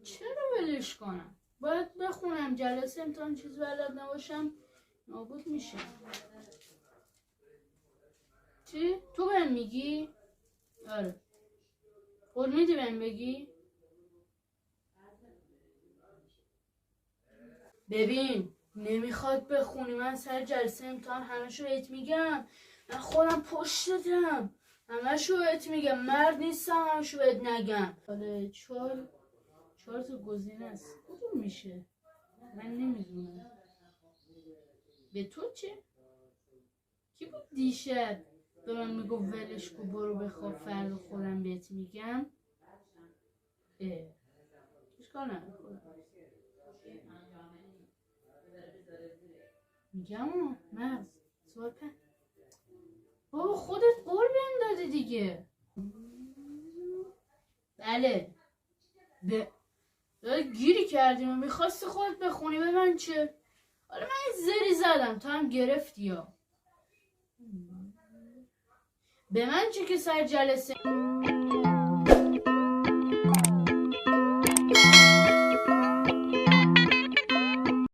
چرا ولش کنم؟ باید بخونم، جلسه امتحان چیز بلد نباشم نابود میشه. چی؟ تو بهم میگی؟ آره. قول میدی بهم بگی؟ ببین نمیخواد بخونی، من سر جلسه امتحان همشو بهت میگم، من خودم پشتتم، همشو بهت میگم، مرد نیستم همشو بهت نگم. حالا چهار تا گزینه است، کدوم میشه؟ من نمیدونم. به تو چه؟ کی بود دیشب به من میگفت ولش کو برو بخواب فردا خودم بهت میگم؟ اشکال نداره خودم میگم. مغز سوال بابا خودت قول بهم دادی دیگه. بله گیری کردیم و میخواستی خودت بخونی، به من چه؟ حالا من یه زری زدم تو هم گرفتی یا به من چه که سر جلسه